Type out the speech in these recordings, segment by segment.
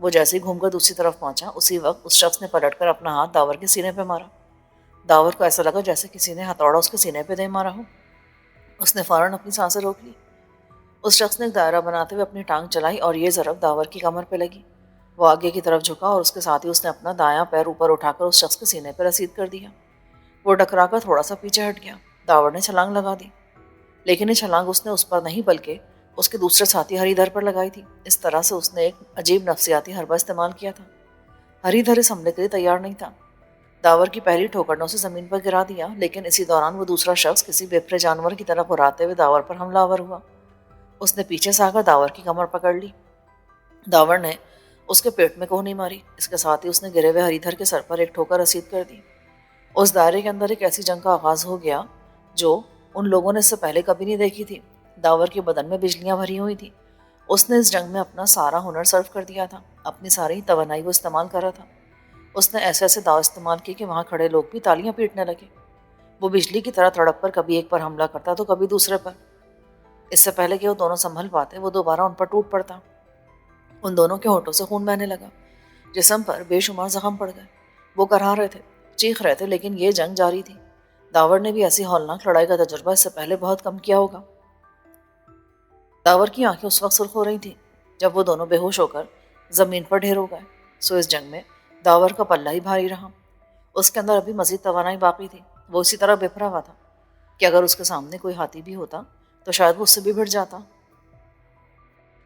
وہ جیسے ہی گھوم کر دوسری طرف پہنچا اسی وقت اس شخص نے پلٹ کر اپنا ہاتھ داور کے سینے پہ مارا۔ داور کو ایسا لگا جیسے کسی نے ہتھوڑا اس کے سینے پہ دے مارا ہو۔ اس نے فوراً اپنی سانسیں روک لی۔ اس شخص نے ایک دائرہ بناتے ہوئے اپنی ٹانگ چلائی اور یہ ضرب داور کی کمر پہ لگی۔ وہ آگے کی طرف جھکا اور اس کے ساتھ ہی اس نے اپنا دایاں پیر اوپر اٹھا کر اس شخص کے سینے پہ رسید کر دیا۔ وہ ٹکرا کر تھوڑا سا پیچھے ہٹ گیا۔ داور نے چھلانگ لگا دی، لیکن یہ چھلانگ اس نے اس پر نہیں بلکہ اس کے دوسرے ساتھی ہری دھر پر لگائی تھی۔ اس طرح سے اس نے ایک عجیب نفسیاتی حربہ استعمال کیا تھا۔ ہری دھر اس حملے کے لیے تیار نہیں تھا۔ داور کی پہلی ٹھوکر نے اسے زمین پر گرا دیا، لیکن اسی دوران وہ دوسرا شخص کسی بے جانور کی طرح ہراتے ہوئے داور پر حملہ آور ہوا۔ اس نے پیچھے سے آ کر داور کی کمر پکڑ لی۔ داور نے اس کے پیٹ میں کوہنی ماری۔ اس کے ساتھ ہی اس نے گرے ہوئے ہری دھر کے سر پر ایک ٹھوکر رسید کر دی۔ اس دائرے کے اندر ایک ایسی جنگ کا آغاز ہو گیا جو ان لوگوں نے اس سے پہلے کبھی نہیں دیکھی تھی۔ داور کے بدن میں بجلیاں بھری ہوئی تھی۔ اس نے اس جنگ میں اپنا سارا ہنر صرف کر دیا تھا، اپنی ساری توانائی وہ استعمال کر رہا تھا۔ اس نے ایسے ایسے داؤ استعمال کی کہ وہاں کھڑے لوگ بھی تالیاں پیٹنے لگے۔ وہ بجلی کی طرح تڑپ پر کبھی ایک پر حملہ کرتا تو کبھی دوسرے پر۔ اس سے پہلے کہ وہ دونوں سنبھل پاتے وہ دوبارہ ان پر ٹوٹ پڑتا۔ ان دونوں کے ہونٹوں سے خون بہنے لگا، جسم پر بے شمار زخم پڑ گئے۔ وہ کرہا رہے تھے، چیخ رہے تھے، لیکن یہ جنگ جاری تھی۔ داور نے بھی ایسی ہولناک لڑائی کا تجربہ اس سے پہلے بہت کم کیا ہوگا۔ داور کی آنکھیں اس وقت سرخ ہو رہی تھیں جب وہ دونوں بے ہوش ہو کر زمین پر ڈھیر ہو گئے۔ سو اس جنگ میں داور کا پلہ ہی بھاری رہا۔ اس کے اندر ابھی مزید توانائی باقی تھی۔ وہ اسی طرح بپھرا ہوا تھا کہ اگر اس کے سامنے کوئی ہاتھی بھی ہوتا تو شاید وہ اس سے بھی بھڑ جاتا۔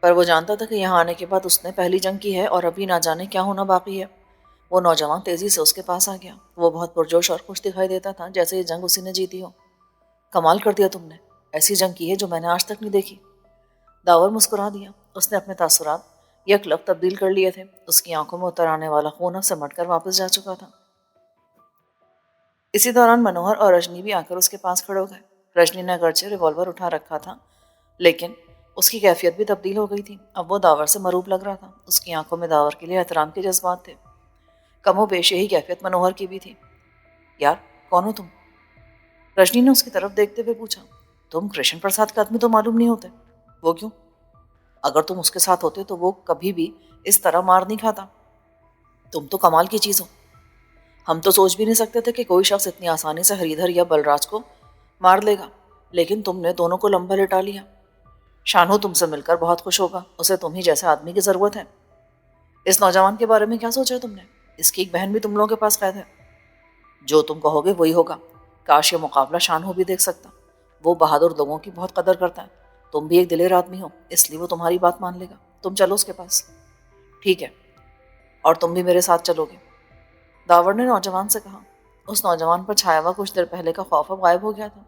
پر وہ جانتا تھا کہ یہاں آنے کے بعد اس نے پہلی جنگ کی ہے اور ابھی نہ جانے کیا ہونا باقی ہے۔ وہ نوجوان تیزی سے اس کے پاس آ گیا۔ وہ بہت پرجوش اور خوش دکھائی دیتا تھا، جیسے یہ جنگ اسی نے جیتی ہو۔ کمال کر دیا تم نے، ایسی جنگ کی ہے جو میں نے آج تک نہیں دیکھی۔ داور مسکرا دیا۔ اس نے اپنے تاثرات یکلب تبدیل کر لیے تھے۔ اس کی آنکھوں میں اتر آنے والا خون اب سمٹ کر واپس جا چکا تھا۔ اسی دوران منوہر اور رجنی بھی آ کر اس کے پاس کھڑے ہو گئے۔ رجنی نے اگرچہ ریوالور اٹھا رکھا تھا، لیکن اس کی کیفیت بھی تبدیل ہو گئی تھی۔ اب وہ داور سے مروب لگ رہا تھا۔ اس کی آنکھوں میں داور کے لیے احترام کے جذبات تھے۔ کم و بیش یہی کیفیت منوہر کی بھی تھی۔ یار، کون ہو تم؟ رجنی نے اس کی طرف دیکھتے ہوئے پوچھا۔ تم کرشن پرساد کے آدمی تو معلوم نہیں ہوتے۔ وہ کیوں؟ اگر تم اس کے ساتھ ہوتے تو وہ کبھی بھی اس طرح مار نہیں کھاتا۔ تم تو کمال کی چیز ہو۔ ہم تو سوچ بھی نہیں سکتے تھے کہ کوئی شخص اتنی آسانی سے ہری دھر یا بلراج کو مار لے گا، لیکن تم نے دونوں کو لمبا لٹا لیا۔ شانو تم سے مل کر بہت خوش ہوگا، اسے تم ہی جیسے آدمی کی ضرورت ہے۔ اس نوجوان کے بارے میں کیا سوچا تم نے؟ اس کی ایک بہن بھی تم لوگوں کے پاس قید ہے۔ جو تم کہو گے وہی ہوگا۔ کاش یہ مقابلہ شانو بھی دیکھ سکتا۔ وہ بہادر لوگوں کی بہت قدر کرتا ہے۔ تم بھی ایک دلیر آدمی ہو، اس لیے وہ تمہاری بات مان لے گا۔ تم چلو اس کے پاس۔ ٹھیک ہے، اور تم بھی میرے ساتھ چلو گے، داور نے نوجوان سے کہا۔ اس نوجوان پر چھایا ہوا کچھ دیر پہلے کا خوف اب غائب ہو گیا تھا۔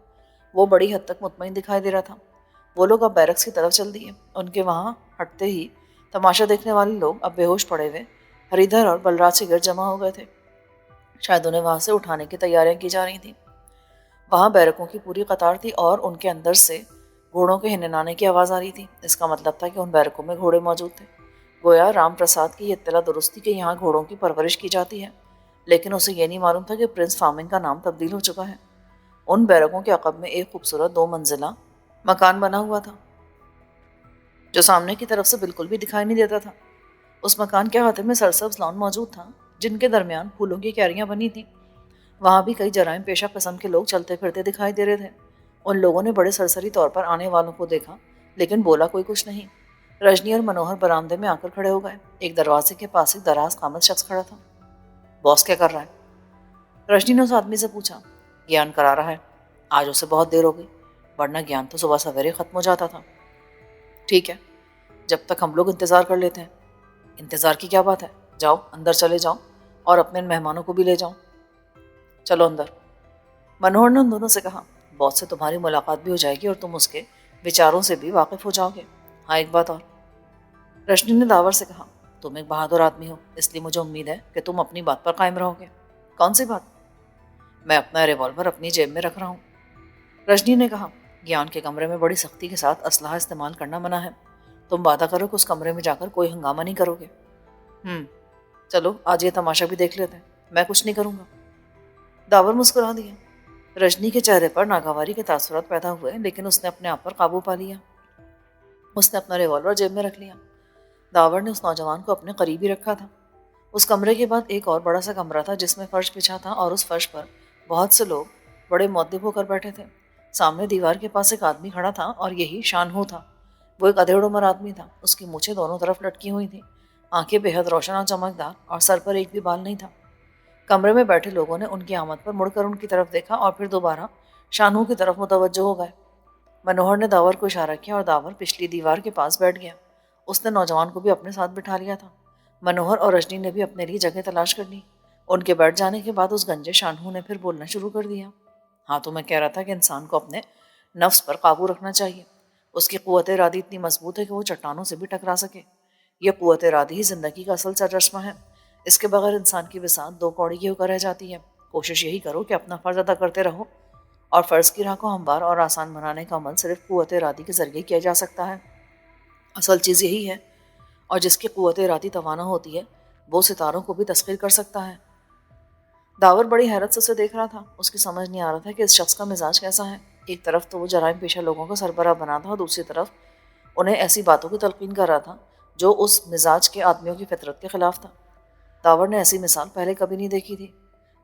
وہ بڑی حد تک مطمئن دکھائی دے رہا تھا۔ وہ لوگ اب بیرکس کی طرف چل دیے۔ ان کے وہاں ہٹتے ہی تماشا دیکھنے والے لوگ اب بے ہوش پڑے ہوئے ہری دھر اور بلراج کے گرد جمع ہو گئے تھے۔ شاید انہیں وہاں سے اٹھانے کی تیاریاں کی جا رہی تھیں۔ وہاں بیرکوں کی پوری قطار تھی اور ان کے اندر سے گھوڑوں کے ہننانے کی آواز آ رہی تھی۔ اس کا مطلب تھا کہ ان بیرکوں میں گھوڑے موجود تھے۔ گویا رام پرساد کی یہ اطلاع درست تھی کہ یہاں گھوڑوں کی پرورش کی جاتی ہے، لیکن اسے یہ نہیں معلوم تھا کہ پرنس فارمنگ کا نام تبدیل ہو چکا ہے۔ ان بیرکوں کے عقب میں ایک خوبصورت 2 منزلہ مکان بنا ہوا تھا جو سامنے کی طرف سے بالکل بھی دکھائی نہیں دیتا تھا۔ اس مکان کے ہاتھ میں سرسبز لان موجود تھا جن کے درمیان پھولوں کی کیاریاں بنی تھیں۔ وہاں بھی کئی جرائم پیشہ قسم کے لوگ چلتے پھرتے دکھائی دے رہے تھے۔ ان لوگوں نے بڑے سرسری طور پر آنے والوں کو دیکھا، لیکن بولا کوئی کچھ نہیں۔ رجنی اور منوہر برآمدے میں آ کر کھڑے ہو گئے۔ ایک دروازے کے پاس ایک دراز قامت شخص کھڑا تھا۔ باس کیا کر رہا ہے؟ رجنی نے اس آدمی سے پوچھا۔ گیان کرا رہا ہے۔ آج اسے بہت دیر ہو گئی، ورنہ گیان تو صبح سویرے ختم ہو جاتا تھا۔ ٹھیک ہے، جب تک ہم لوگ انتظار کر لیتے ہیں۔ انتظار کی کیا بات ہے؟ جاؤ اندر چلے جاؤ اور اپنے ان مہمانوں کو بھی لے جاؤ۔ چلو اندر، منوہر نے ان دونوں سے کہا۔ باس سے تمہاری ملاقات بھی ہو جائے گی اور تم اس کے وچاروں سے بھی واقف ہو جاؤ گے۔ ہاں، ایک بات اور، رجنی نے داور سے کہا۔ تم ایک بہادر آدمی ہو، اس لیے مجھے امید ہے کہ تم اپنی بات پر قائم رہو گے۔ کون سی بات؟ میں اپنا ریوالور اپنی جیب میں رکھ رہا ہوں، رجنی نے کہا۔ گیان کے کمرے میں بڑی سختی کے ساتھ اسلحہ استعمال کرنا منع ہے۔ تم وعدہ کرو کہ اس کمرے میں جا کر کوئی ہنگامہ نہیں کرو گے۔ چلو آج یہ تماشا بھی دیکھ لیتے ہیں۔ میں کچھ نہیں کروں گا، داور مسکرا دیا۔ رجنی کے چہرے پر ناگواری کے تاثرات پیدا ہوئے، لیکن اس نے اپنے آپ پر قابو پا لیا۔ اس نے اپنا ریوالور جیب میں رکھ لیا۔ داور نے اس نوجوان کو اپنے قریب ہی رکھا تھا۔ اس کمرے کے بعد ایک اور بڑا سا کمرہ تھا جس میں فرش بچھا تھا اور اس فرش پر بہت سے لوگ بڑے مؤدب ہو کر بیٹھے تھے۔ سامنے دیوار کے پاس ایک آدمی کھڑا تھا اور یہی شانہو تھا۔ وہ ایک ادھیڑ عمر آدمی تھا۔ اس کی مونچھیں دونوں طرف لٹکی ہوئی تھیں، آنکھیں بے حد روشن اور چمکدار، اور سر پر ایک بھی بال نہیں تھا۔ کمرے میں بیٹھے لوگوں نے ان کی آمد پر مڑ کر ان کی طرف دیکھا اور پھر دوبارہ شانہو کی طرف متوجہ ہو گئے۔ منوہر نے داور کو اشارہ کیا اور داور پچھلی دیوار کے پاس بیٹھ گیا۔ اس نے نوجوان کو بھی اپنے ساتھ بٹھا لیا تھا۔ منوہر اور رجنی نے بھی اپنے لیے جگہ تلاش کر لی۔ ان کے بیٹھ جانے کے بعد اس گنجے شانہو نے پھر بولنا شروع کر دیا۔ ہاں تو میں کہہ رہا تھا کہ انسان کو اپنے نفس پر قابو رکھنا چاہیے۔ اس کی قوت ارادی اتنی مضبوط ہے کہ وہ چٹانوں سے بھی ٹکرا سکے۔ یہ قوت ارادی ہی زندگی کا اصل سرچشمہ ہے۔ اس کے بغیر انسان کی بساط دو کوڑی کی ہو کر رہ جاتی ہے۔ کوشش یہی کرو کہ اپنا فرض ادا کرتے رہو، اور فرض کی راہ کو ہموار اور آسان بنانے کا عمل صرف قوت ارادی کے ذریعے کیا جا سکتا ہے۔ اصل چیز یہی ہے، اور جس کی قوت ارادی توانا ہوتی ہے وہ ستاروں کو بھی تسخیر کر سکتا ہے۔ داور بڑی حیرت سے اسے دیکھ رہا تھا۔ اس کی سمجھ نہیں آ رہا تھا کہ اس شخص کا مزاج کیسا ہے۔ ایک طرف تو وہ جرائم پیشہ لوگوں کا سربراہ بنا تھا اور دوسری طرف انہیں ایسی باتوں کی تلقین کر رہا تھا جو اس مزاج کے آدمیوں کی فطرت کے خلاف تھا۔ داور نے ایسی مثال پہلے کبھی نہیں دیکھی تھی۔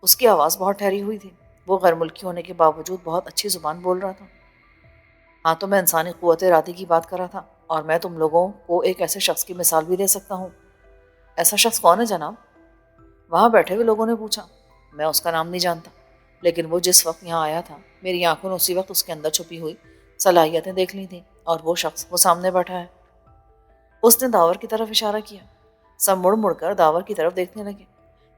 اس کی آواز بہت ٹھہری ہوئی تھی۔ وہ غیر ملکی ہونے کے باوجود بہت اچھی زبان بول رہا تھا۔ ہاں تو میں انسانی قوت ارادی کی بات کر رہا تھا، اور میں تم لوگوں کو ایک ایسے شخص کی مثال بھی دے سکتا ہوں۔ ایسا شخص کون ہے جناب؟ وہاں بیٹھے ہوئے لوگوں نے پوچھا۔ میں اس کا نام نہیں جانتا، لیکن وہ جس وقت یہاں آیا تھا میری آنکھوں نے اسی وقت اس کے اندر چھپی ہوئی صلاحیتیں دیکھ لی تھیں، اور وہ شخص وہ سامنے بیٹھا ہے۔ اس نے داور کی طرف اشارہ کیا۔ سب مڑ مڑ کر داور کی طرف دیکھنے لگے۔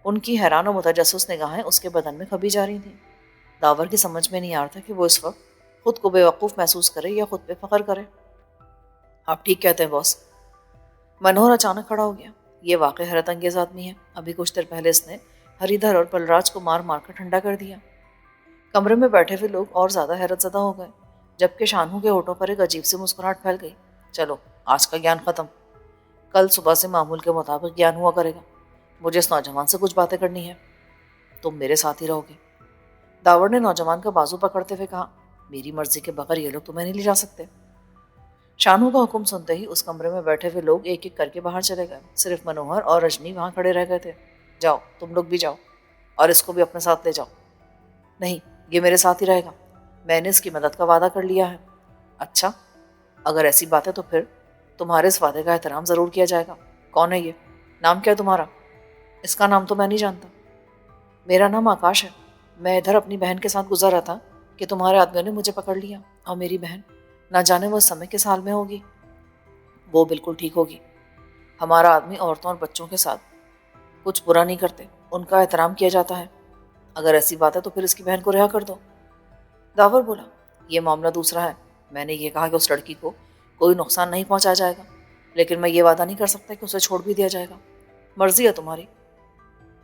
ان کی حیران و متجسس نگاہیں اس کے بدن میں کھپی جا رہی تھیں۔ داور کی سمجھ میں نہیں آ رہا تھا کہ وہ اس وقت خود کو بے وقوف محسوس کرے یا خود پہ فخر کرے۔ آپ ٹھیک کہتے ہیں باس۔ منوہر اچانک کھڑا ہو گیا۔ یہ واقع حیرت انگیز آدمی ہے۔ ابھی کچھ دیر پہلے اس نے ہری دھر اور بلراج کو مار مار کر ٹھنڈا کر دیا۔ کمرے میں بیٹھے ہوئے لوگ اور زیادہ حیرت زدہ ہو گئے، جبکہ شانہو کے ہونٹوں پر ایک عجیب سی مسکراہٹ پھیل گئی۔ چلو آج کا گیان ختم، کل صبح سے معمول کے مطابق گیان ہوا کرے گا۔ مجھے اس نوجوان سے کچھ باتیں کرنی ہے۔ تم میرے ساتھ ہی رہو گے، داور نے نوجوان کا بازو پکڑتے ہوئے کہا۔ میری مرضی کے بغیر یہ لوگ تمہیں نہیں لے جا سکتے۔ شانہو کا حکم سنتے ہی اس کمرے میں بیٹھے ہوئے لوگ ایک ایک کر کے باہر چلے گئے۔ صرف منوہر اور رجنی وہاں کھڑے رہ گئے تھے۔ جاؤ تم لوگ بھی جاؤ، اور اس کو بھی اپنے ساتھ لے جاؤ۔ نہیں، یہ میرے ساتھ ہی رہے گا، میں نے اس کی مدد کا وعدہ کر لیا ہے۔ اچھا، اگر ایسی بات ہے تو پھر تمہارے اس وعدے کا احترام ضرور کیا جائے گا۔ کون ہے یہ؟ نام کیا ہے تمہارا؟ اس کا نام تو میں نہیں جانتا۔ میرا نام آکاش ہے۔ میں ادھر اپنی بہن کے ساتھ گزر رہا تھا کہ تمہارے آدمیوں نے مجھے پکڑ لیا، اور میری بہن نہ جانے وہ اس سمے کس حال میں ہوگی۔ وہ بالکل ٹھیک ہوگی۔ ہمارا آدمی عورتوں اور بچوں کے ساتھ کچھ برا نہیں کرتے، ان کا احترام کیا جاتا ہے۔ اگر ایسی بات ہے تو پھر اس کی بہن کو رہا کر دو۔ داور بولا، یہ معاملہ دوسرا ہے۔ میں نے یہ کہا کہ اس لڑکی کو کوئی نقصان نہیں پہنچایا جائے گا، لیکن میں یہ وعدہ نہیں کر سکتا کہ اسے چھوڑ بھی دیا جائے گا۔ مرضی ہے تمہاری۔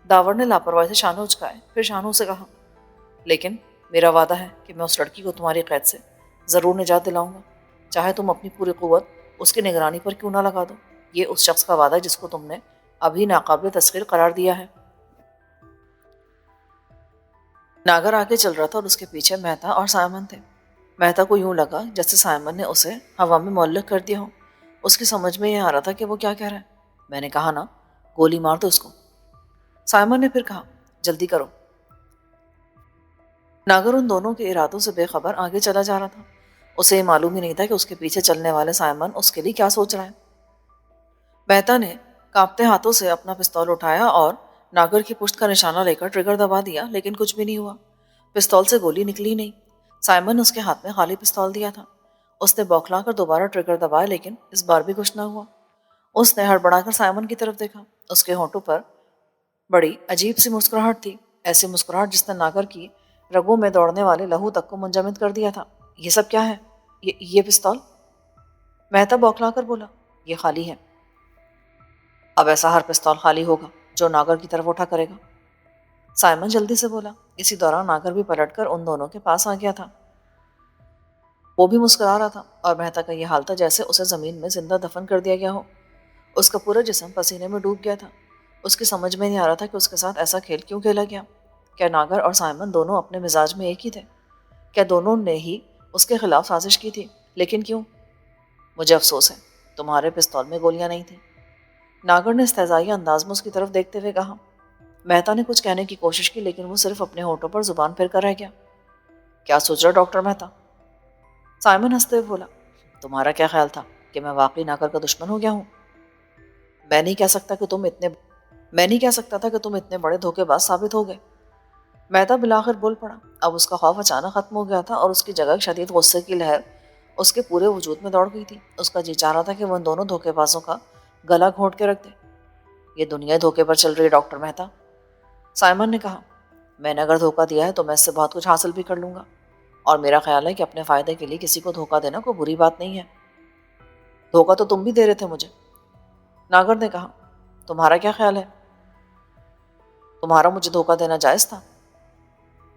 داور نے لاپرواہی سے شانوں اچکائے، پھر شانوں سے کہا، لیکن میرا وعدہ ہے کہ میں اس لڑکی کو تمہاری قید سے ضرور نجات دلاؤں گا، چاہے تم اپنی پوری قوت اس کی نگرانی پر کیوں نہ لگا دو۔ یہ اس شخص کا وعدہ ہے جس کو تم نے ابھی ناقابل تسخیر قرار دیا ہے۔ ناگر آگے چل رہا تھا اور اس کے پیچھے مہتا اور سائمن تھے۔ مہتا کو یوں لگا جیسے سائمن نے اسے ہوا میں معلق کر دیا ہو۔ اس کی سمجھ میں یہ آ رہا تھا کہ وہ کیا کہہ رہا ہے۔ میں نے کہا نا، گولی مار دو اس کو۔ سائمن نے پھر کہا، جلدی کرو۔ ناگر ان دونوں کے ارادوں سے بے خبر آگے چلا جا رہا تھا۔ اسے یہ معلوم ہی نہیں تھا کہ اس کے پیچھے چلنے والے سائمن اس کے لیے کیا سوچ رہا ہے۔ مہتا نے کانپتے ہاتھوں سے اپنا پستول اٹھایا اور ناگر کی پشت کا نشانہ لے کر ٹریگر دبا دیا، لیکن کچھ بھی نہیں ہوا۔ پستول سے گولی نکلی نہیں۔ سائمن نے اس کے ہاتھ میں خالی پستول دیا تھا۔ اس نے بوکھلا کر دوبارہ ٹریگر دبایا، لیکن اس بار بھی کچھ نہ ہوا۔ اس نے ہڑبڑا کر سائمن کی طرف دیکھا۔ اس کے ہونٹوں پر بڑی عجیب سی مسکراہٹ تھی، ایسی مسکراہٹ جس نے ناگر کی رگوں میں دوڑنے والے لہو تک کو منجمد کر دیا تھا۔ یہ سب کیا ہے؟ یہ پستول؟ مہتا بوکھلا کر بولا، یہ خالی ہے۔ اب ایسا ہر پستول خالی ہوگا جو ناگر کی طرف اٹھا کرے گا، سائمن جلدی سے بولا۔ اسی دوران ناگر بھی پلٹ کر ان دونوں کے پاس آ گیا تھا۔ وہ بھی مسکرا رہا تھا، اور مہتا کا یہ حال تھا جیسے اسے زمین میں زندہ دفن کر دیا گیا ہو۔ اس کا پورا جسم پسینے میں ڈوب گیا تھا۔ اس کی سمجھ میں نہیں آ رہا تھا کہ اس کے ساتھ ایسا کھیل کیوں کھیلا گیا۔ کیا ناگر اور سائمن دونوں اپنے مزاج میں ایک ہی تھے؟ کیا دونوں نے ہی اس کے خلاف سازش کی تھی؟ لیکن کیوں؟ مجھے افسوس ہے، تمہارے پستول میں گولیاں نہیں تھیں۔ ناگر نے استہزائی انداز میں اس کی طرف دیکھتے ہوئے کہا۔ مہتا نے کچھ کہنے کی کوشش کی لیکن وہ صرف اپنے ہونٹوں پر زبان پھیر کر رہ گیا۔ کیا سوچ رہا ڈاکٹر مہتا؟ سائمن ہنستے ہوئے بولا۔ تمہارا کیا خیال تھا کہ میں واقعی ناگر کا دشمن ہو گیا ہوں؟ میں نہیں کہہ سکتا کہ تم اتنے بڑے دھوکے باز ثابت ہو گئے۔ مہتا بالآخر بول پڑا۔ اب اس کا خوف اچانک ختم ہو گیا تھا اور اس کی جگہ شدید غصے کی لہر اس کے پورے وجود میں دوڑ گئی تھی۔ اس کا جی چاہ رہا تھا کہ وہ ان دونوں دھوکے بازوں کا گلا گھونٹ کے رکھ دے۔ یہ دنیا دھوکے پر چل رہی ہے ڈاکٹر مہتا، سائمن نے کہا۔ میں نے اگر دھوکہ دیا ہے تو میں اس سے بہت کچھ حاصل بھی کر لوں گا، اور میرا خیال ہے کہ اپنے فائدے کے لیے کسی کو دھوکہ دینا کوئی بری بات نہیں ہے۔ دھوکہ تو تم بھی دے رہے تھے مجھے، ناگر نے کہا۔ تمہارا کیا خیال ہے؟ تمہارا مجھے دھوکہ دینا جائز تھا؟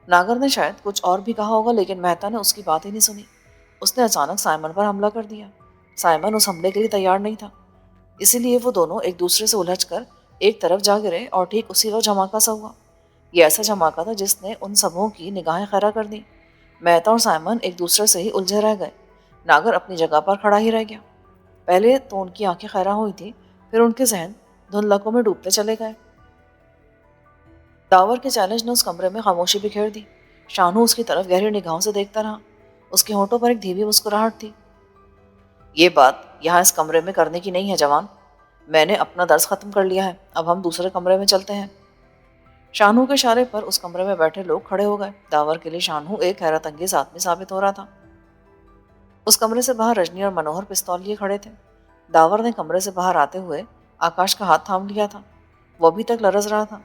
ناگر نے شاید کچھ اور بھی کہا ہوگا لیکن مہتا نے اس کی بات ہی نہیں سنی۔ اس نے اچانک سائمن پر حملہ کر دیا۔ سائمن اس حملے کے لیے تیار نہیں تھا، اسی لیے وہ دونوں ایک دوسرے سے الجھ کر ایک طرف جا گرے اور ٹھیک اسی وقت دھماکہ سا ہوا۔ یہ ایسا دھماکہ تھا جس نے ان سبھوں کی نگاہیں خیرہ کر دیں۔ مہتا اور سائمن ایک دوسرے سے ہی الجھے رہ گئے۔ ناگر اپنی جگہ پر کھڑا ہی رہ گیا۔ پہلے تو ان کی آنکھیں خیرہ ہوئی تھیں، پھر ان کے ذہن دھندلکوں میں ڈوبتے چلے گئے۔ داور کے چیلنج نے اس کمرے میں خاموشی بکھیر دی۔ شانو اس کی طرف گہری نگاہوں سے دیکھتا رہا۔ اس کے ہونٹوں پر ایک دھیمی مسکراہٹ تھی۔ یہ بات یہاں اس کمرے میں کرنے کی نہیں ہے جوان، میں نے اپنا درس ختم کر لیا ہے، اب ہم دوسرے کمرے میں چلتے ہیں۔ شانو کے اشارے پر اس کمرے میں بیٹھے لوگ کھڑے ہو گئے۔ داور کے لیے شانو ایک حیرت انگیز آدمی ثابت ہو رہا تھا۔ اس کمرے سے باہر رجنی اور منوہر پستول لیے کھڑے تھے۔ داور نے کمرے سے باہر آتے ہوئے آکاش کا ہاتھ تھام لیا تھا، وہ ابھی تک لرز رہا تھا۔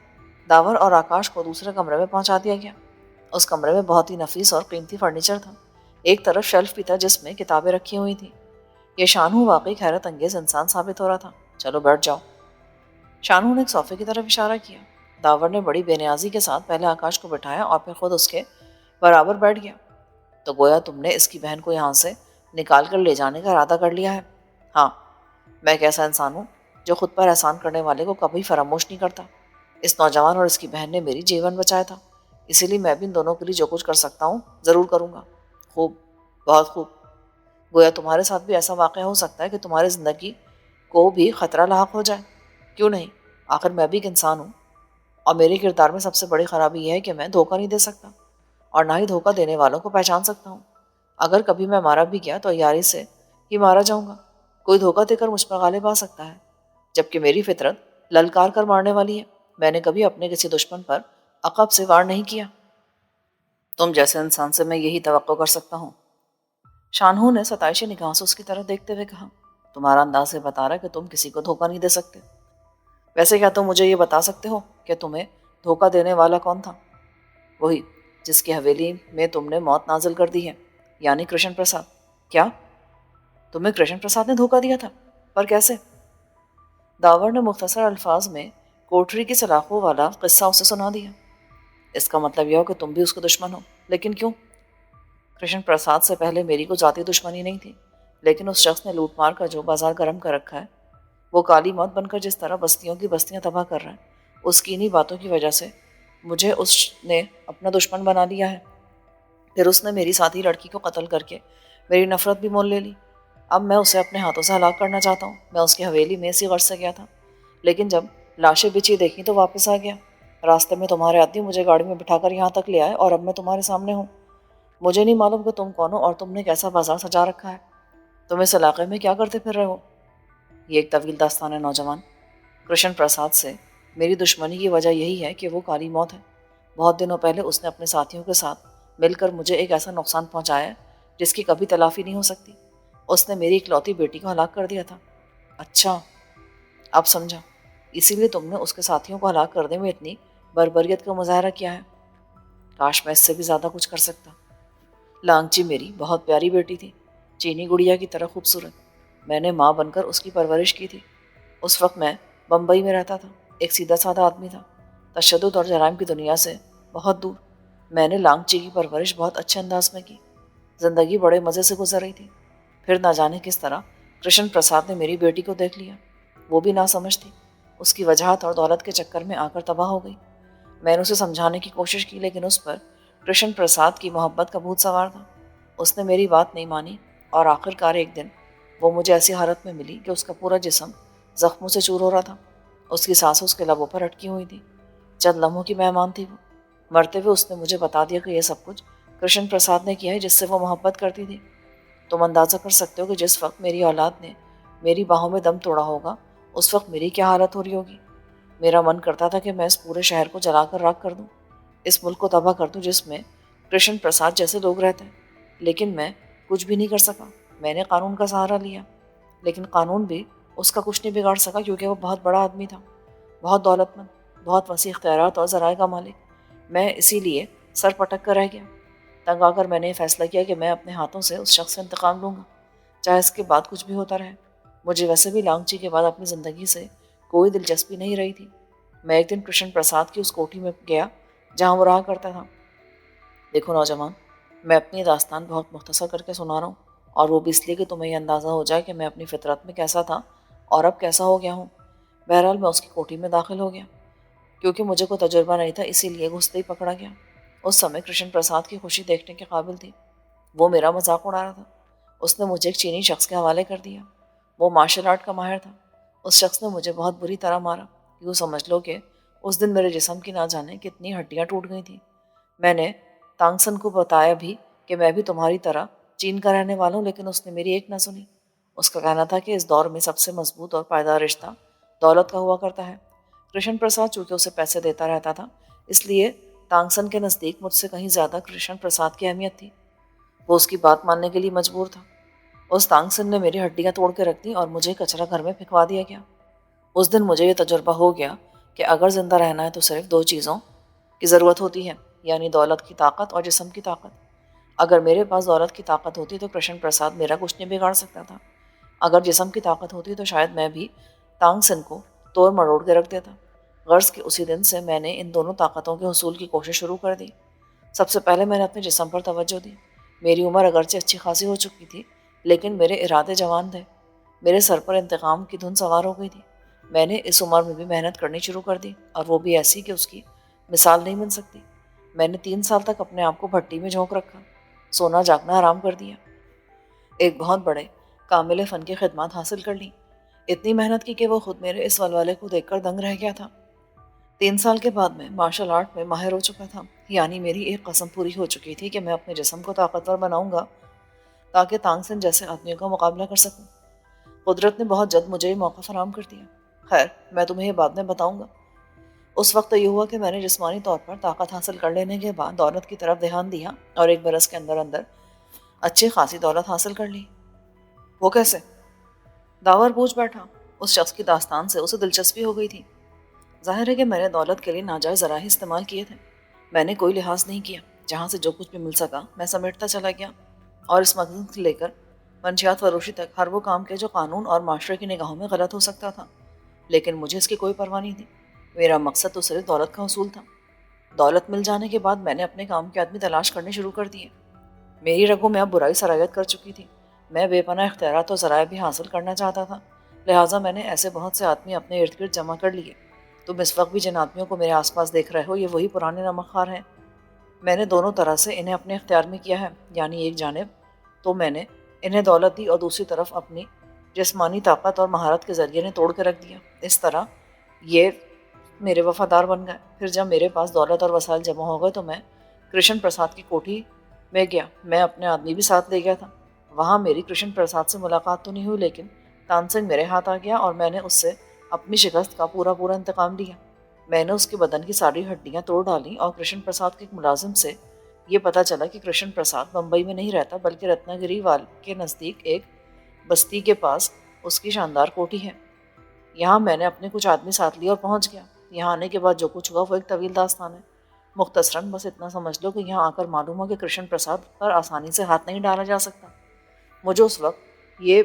داور اور آکاش کو دوسرے کمرے میں پہنچا دیا گیا۔ اس کمرے میں بہت ہی نفیس اور قیمتی فرنیچر تھا۔ ایک طرف شیلف بھی تھا جس میں کتابیں رکھی ہوئی تھیں۔ یہ شانو واقعی حیرت انگیز انسان ثابت ہو رہا تھا۔ چلو بیٹھ جاؤ۔ شانو نے ایک صوفے کی طرف اشارہ کیا۔ داور نے بڑی بے نیازی کے ساتھ پہلے آکاش کو بٹھایا اور پھر خود اس کے برابر بیٹھ گیا۔ تو گویا تم نے اس کی بہن کو یہاں سے نکال کر لے جانے کا ارادہ کر لیا ہے؟ ہاں، میں ایک ایسا انسان ہوں جو خود پر احسان کرنے والے کو کبھی فراموش نہیں کرتا۔ اس نوجوان اور اس کی بہن نے میری جیون بچایا تھا، اسی لیے میں بھی ان دونوں کے لیے جو کچھ کر سکتا ہوں ضرور کروں گا۔ خوب، بہت خوب۔ گویا تمہارے ساتھ بھی ایسا واقعہ ہو سکتا ہے کہ تمہاری زندگی کو بھی خطرہ لاحق ہو جائے۔ کیوں نہیں؟ آخر میں بھی ایک انسان ہوں، اور میرے کردار میں سب سے بڑی خرابی یہ ہے کہ میں دھوکہ نہیں دے سکتا، اور نہ ہی دھوکہ دینے والوں کو پہچان سکتا ہوں۔ اگر کبھی میں مارا بھی گیا تو عیاری سے ہی مارا جاؤں گا۔ کوئی دھوکہ دے کر مجھ پر غالب آ سکتا ہے، جبکہ میری فطرت للکار کر مارنے والی ہے۔ میں نے کبھی اپنے کسی دشمن پر عقب سے وار نہیں کیا۔ تم جیسے انسان سے میں یہی توقع کر سکتا ہوں۔ شانہو نے ستائشی نگاہوں سے اس کی طرف دیکھتے ہوئے کہا۔ تمہارا انداز یہ بتا رہا ہے کہ تم کسی کو دھوکہ نہیں دے سکتے۔ ویسے کیا تم مجھے یہ بتا سکتے ہو کہ تمہیں دھوکہ دینے والا کون تھا؟ وہی جس کی حویلی میں تم نے موت نازل کر دی ہے، یعنی کرشن پرساد۔ کیا تمہیں کرشن پرساد نے دھوکہ دیا تھا؟ پر کیسے؟ داور نے مختصر الفاظ میں کوٹری کی سلاخوں والا قصہ اسے سنا دیا۔ اس کا مطلب یہ ہو کہ تم بھی اس کو دشمن ہو، لیکن کیوں؟ کرشن پرساد سے پہلے میری کوئی ذاتی دشمنی نہیں تھی، لیکن اس شخص نے لوٹ مار کر جو بازار گرم کر رکھا ہے، وہ کالی موت بن کر جس طرح بستیوں کی بستیاں تباہ کر رہا ہے، اس کی انہی باتوں کی وجہ سے مجھے اس نے اپنا دشمن بنا لیا ہے۔ پھر اس نے میری ساتھی لڑکی کو قتل کر کے میری نفرت بھی مول لے لی۔ اب میں اسے اپنے ہاتھوں سے ہلاک کرنا چاہتا ہوں۔ میں اس کی حویلی میں اسی غرض سے گیا تھا، لیکن جب لاشیں بچھی دیکھی تو واپس آ گیا۔ راستے میں تمہارے آدمی مجھے گاڑی میں بٹھا کر یہاں تک لے آئے، اور اب میں تمہارے سامنے ہوں۔ مجھے نہیں معلوم کہ تم کون ہو اور تم نے کیسا بازار سجا رکھا ہے۔ تم اس علاقے میں کیا کرتے پھر رہے ہو؟ یہ ایک طویل داستان ہے نوجوان۔ کرشن پرساد سے میری دشمنی کی وجہ یہی ہے کہ وہ کالی موت ہے۔ بہت دنوں پہلے اس نے اپنے ساتھیوں کے ساتھ مل کر مجھے ایک ایسا نقصان پہنچایا ہے جس کی کبھی تلافی نہیں ہو سکتی۔ اس نے میری اکلوتی بیٹی کو ہلاک کر دیا تھا۔ اچھا، اب سمجھا۔ اسی لیے تم نے اس کے ساتھیوں کو ہلاک کرنے میں اتنی بربریت کا مظاہرہ کیا ہے۔ کاش میں اس سے بھی زیادہ کچھ کر سکتا۔ لانگچی میری بہت پیاری بیٹی تھی، چینی گڑیا کی طرح خوبصورت۔ میں نے ماں بن کر اس کی پرورش کی تھی۔ اس وقت میں بمبئی میں رہتا تھا، ایک سیدھا سادہ آدمی تھا، تشدد اور جرائم کی دنیا سے بہت دور۔ میں نے لانگچی کی پرورش بہت اچھے انداز میں کی۔ زندگی بڑے مزے سے گزر رہی تھی۔ پھر نہ جانے کس طرح کرشن پرساد نے میری بیٹی کو دیکھ لیا۔ وہ بھی ناسمجھ تھی، اس کی وجاہت اور دولت کے چکر میں آ کر تباہ ہو گئی۔ میں نے اسے سمجھانے کی کوشش کی، لیکن اس پر کرشن پرساد کی محبت کا بھوت سوار تھا۔ اس نے میری بات نہیں مانی، اور آخر کار ایک دن وہ مجھے ایسی حالت میں ملی کہ اس کا پورا جسم زخموں سے چور ہو رہا تھا۔ اس کی سانسیں اس کے لبوں پر اٹکی ہوئی تھی۔ چند لمحوں کی مہمان تھی وہ۔ مرتے ہوئے اس نے مجھے بتا دیا کہ یہ سب کچھ کرشن پرساد نے کیا ہے، جس سے وہ محبت کرتی تھی۔ تم اندازہ کر سکتے ہو کہ جس وقت میری اولاد نے میری باہوں میں دم توڑا ہوگا، اس وقت میری کیا حالت ہو رہی ہوگی۔ میرا من کرتا تھا کہ میں اس پورے شہر کو جلا کر راکھ کر دوں، اس ملک کو تباہ کر دوں جس میں کرشن پرساد جیسے لوگ رہتے ہیں۔ لیکن میں کچھ بھی نہیں کر سکا۔ میں نے قانون کا سہارا لیا، لیکن قانون بھی اس کا کچھ نہیں بگاڑ سکا، کیونکہ وہ بہت بڑا آدمی تھا، بہت دولت مند، بہت وسیع اختیارات اور ذرائع کا مالک۔ میں اسی لیے سر پٹک کر رہ گیا۔ تنگ آ کر میں نے یہ فیصلہ کیا کہ میں اپنے ہاتھوں سے اس شخص سے انتقام لوں گا، چاہے اس کے بعد کچھ بھی ہوتا رہے۔ مجھے ویسے بھی لانگچی کے بعد اپنی زندگی سے کوئی دلچسپی نہیں رہی تھی۔ میں ایک دن کرشن پرساد کی اس کوٹھی میں گیا جہاں وہ رہا کرتا تھا۔ دیکھو نوجوان، میں اپنی داستان بہت مختصر کر کے سنا رہا ہوں، اور وہ بھی اس لیے کہ تمہیں یہ اندازہ ہو جائے کہ میں اپنی فطرت میں کیسا تھا اور اب کیسا ہو گیا ہوں۔ بہرحال میں اس کی کوٹھی میں داخل ہو گیا۔ کیونکہ مجھے کوئی تجربہ نہیں تھا، اسی لیے گھستے ہی پکڑا گیا۔ اس سمے کرشن پرساد کی خوشی دیکھنے کے قابل تھی۔ وہ میرا مذاق اڑا رہا تھا۔ اس نے مجھے ایک چینی شخص کے حوالے کر دیا۔ وہ مارشل آرٹ کا ماہر تھا۔ اس شخص نے مجھے بہت بری طرح مارا۔ یوں سمجھ لو کہ اس دن میرے جسم کی نہ جانے کتنی ہڈیاں ٹوٹ گئی تھیں۔ میں نے تانگسن کو بتایا بھی کہ میں بھی تمہاری طرح چین کا رہنے والا ہوں، لیکن اس نے میری ایک نہ سنی۔ اس کا کہنا تھا کہ اس دور میں سب سے مضبوط اور پائیدار رشتہ دولت کا ہوا کرتا ہے۔ کرشن پرساد چونکہ اسے پیسے دیتا رہتا تھا، اس لیے تانگسن کے نزدیک مجھ سے کہیں زیادہ کرشن پرساد کی اہمیت تھی۔ وہ اس کی بات ماننے کے لیے مجبور تھا۔ اس تانگسن نے میری ہڈیاں توڑ کے رکھ دی اور مجھے کچرا گھر میں پھینکوا دیا گیا۔ اس دن مجھے یہ تجربہ ہو گیا کہ اگر زندہ رہنا ہے تو صرف دو چیزوں کی ضرورت ہوتی ہے، یعنی دولت کی طاقت اور جسم کی طاقت۔ اگر میرے پاس دولت کی طاقت ہوتی تو کرشن پرساد میرا کچھ نہیں بگاڑ سکتا تھا۔ اگر جسم کی طاقت ہوتی تو شاید میں بھی تانگسن کو توڑ مروڑ کے رکھ دیتا۔ غرض کہ اسی دن سے میں نے ان دونوں طاقتوں کے حصول کی کوشش شروع کر دی۔ سب سے پہلے میں نے اپنے جسم پر توجہ دی۔ میری عمر اگرچہ اچھی خاصی ہو چکی تھی، لیکن میرے ارادے جوان تھے۔ میرے سر پر انتقام کی دھن سوار ہو گئی تھی۔ میں نے اس عمر میں بھی محنت کرنی شروع کر دی، اور وہ بھی ایسی کہ اس کی مثال نہیں بن سکتی۔ میں نے 3 سال تک اپنے آپ کو بھٹی میں جھونک رکھا، سونا جاگنا حرام کر دیا، ایک بہت بڑے کامل فن کی خدمات حاصل کر لی۔ اتنی محنت کی کہ وہ خود میرے اس ولولے کو دیکھ کر دنگ رہ گیا تھا۔ 3 سال کے بعد میں مارشل آرٹ میں ماہر ہو چکا تھا، یعنی میری ایک قسم پوری ہو چکی تھی کہ میں اپنے جسم کو طاقتور بناؤں گا تاکہ تانگسن جیسے آدمیوں کا مقابلہ کر سکوں۔ قدرت نے بہت جلد مجھے یہ موقع فراہم کر دیا۔ خیر، میں تمہیں یہ بعد میں بتاؤں گا۔ اس وقت یہ ہوا کہ میں نے جسمانی طور پر طاقت حاصل کر لینے کے بعد دولت کی طرف دھیان دیا، اور 1 برس کے اندر اندر اچھی خاصی دولت حاصل کر لی۔ وہ کیسے؟ داور پوچھ بیٹھا۔ اس شخص کی داستان سے اسے دلچسپی ہو گئی تھی۔ ظاہر ہے کہ میں نے دولت کے لیے ناجائز ذرائع استعمال کیے تھے۔ میں نے کوئی لحاظ نہیں کیا، جہاں سے جو کچھ بھی مل سکا میں سمیٹتا چلا گیا، اور اس مقصد سے لے کر منشیات فروشی تک ہر وہ کام کے جو قانون اور معاشرے کی نگاہوں میں غلط ہو سکتا تھا۔ لیکن مجھے اس کی کوئی پرواہ نہیں تھی۔ میرا مقصد تو صرف دولت کا حصول تھا۔ دولت مل جانے کے بعد میں نے اپنے کام کے آدمی تلاش کرنے شروع کر دیے۔ میری رگوں میں اب برائی سرایت کر چکی تھی۔ میں بے پناہ اختیارات اور ذرائع بھی حاصل کرنا چاہتا تھا، لہٰذا میں نے ایسے بہت سے آدمی اپنے ارد گرد جمع کر لیے۔ تم اس وقت بھی جن آدمیوں کو میرے آس پاس دیکھ رہے ہو، یہ وہی پرانے نمک خوار ہیں۔ میں نے دونوں طرح سے انہیں اپنے اختیار میں کیا ہے، یعنی ایک جانب تو میں نے انہیں دولت دی، اور دوسری طرف اپنی جسمانی طاقت اور مہارت کے ذریعے انہیں توڑ کے رکھ دیا۔ اس طرح یہ میرے وفادار بن گئے۔ پھر جب میرے پاس دولت اور وسائل جمع ہو گئے تو میں کرشن پرساد کی کوٹھی میں گیا۔ میں اپنے آدمی بھی ساتھ لے گیا تھا۔ وہاں میری کرشن پرساد سے ملاقات تو نہیں ہوئی، لیکن تانسن میرے ہاتھ آ گیا اور میں نے اس سے اپنی شکست کا پورا انتقام لیا۔ میں نے اس کے بدن کی ساری ہڈیاں توڑ ڈالیں، اور کرشن پرساد کے ایک ملازم سے یہ پتا چلا کہ کرشن پرساد بمبئی میں نہیں رہتا، بلکہ رتنا گری وال کے نزدیک ایک بستی کے پاس اس کی شاندار کوٹھی ہے۔ یہاں میں نے اپنے کچھ آدمی ساتھ لیے اور پہنچ گیا۔ یہاں آنے کے بعد جو کچھ ہوا وہ ایک طویل داستان ہے۔ مختصراً بس اتنا سمجھ لو کہ یہاں آ کر معلوم ہو کہ کرشن پرساد پر آسانی سے ہاتھ نہیں ڈالا جا سکتا۔ مجھے اس وقت یہ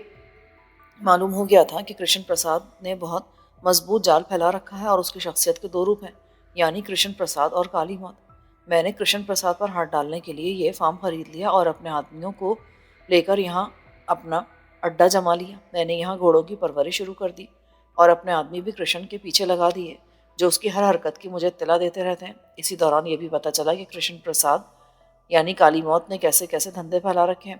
معلوم ہو گیا تھا کہ کرشن پرساد نے بہت مضبوط جال پھیلا رکھا ہے، اور اس کی شخصیت کے 2 روپ ہیں، یعنی کرشن پرساد اور کالی موت۔ میں نے کرشن پرساد پر ہاتھ ڈالنے کے لیے یہ فارم خرید لیا اور اپنے آدمیوں کو لے کر یہاں اپنا اڈا جما لیا۔ میں نے یہاں گھوڑوں کی پرورش شروع کر دی، اور اپنے آدمی بھی کرشن کے پیچھے لگا دیے، جو اس کی ہر حرکت کی مجھے اطلاع دیتے رہتے ہیں۔ اسی دوران یہ بھی پتہ چلا کہ کرشن پرساد یعنی کالی موت نے کیسے کیسے دھندے پھیلا رکھے ہیں،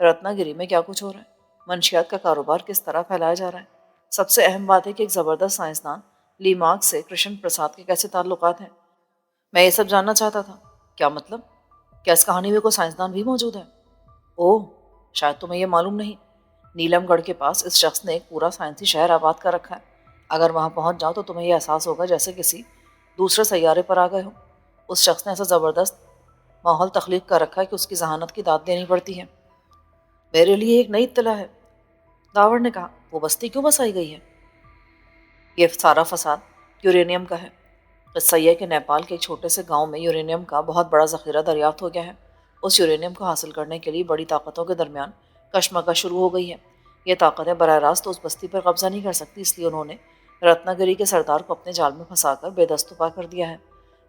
رتنا گری میں کیا کچھ ہو رہا ہے، منشیات کا کاروبار کس طرح پھیلایا جا رہا ہے۔ سب سے اہم بات ہے کہ ایک زبردست سائنسدان لی مارک سے کرشن پرساد کے کیسے تعلقات ہیں؟ میں یہ سب جاننا چاہتا تھا۔ کیا مطلب؟ کیا اس کہانی میں کوئی سائنسدان بھی موجود ہے؟ اوہ، شاید تمہیں یہ معلوم نہیں۔ نیلم گڑھ کے پاس اس شخص نے ایک پورا سائنسی شہر آباد کر رکھا ہے۔ اگر وہاں پہنچ جاؤ تو تمہیں یہ احساس ہوگا جیسے کسی دوسرے سیارے پر آ گئے ہو۔ اس شخص نے ایسا زبردست ماحول تخلیق کر رکھا ہے کہ اس کی ذہانت کی داد دینی پڑتی ہے۔ میرے لیے ایک نئی اطلاع ہے، داور نے کہا۔ وہ بستی کیوں بسائی گئی ہے؟ یہ سارا فساد یورینیم کا ہے۔ قصہ یہ ہے کہ نیپال کے ایک چھوٹے سے گاؤں میں یورینیم کا بہت بڑا ذخیرہ دریافت ہو گیا ہے۔ اس یورینیم کو حاصل کرنے کے لیے بڑی طاقتوں کے درمیان کشمکش شروع ہو گئی ہے۔ یہ طاقتیں براہ راست اس بستی پر قبضہ نہیں کر سکتی، اس لیے انہوں نے رتنا گری کے سردار کو اپنے جال میں پھنسا کر بے دست و پا کر دیا ہے۔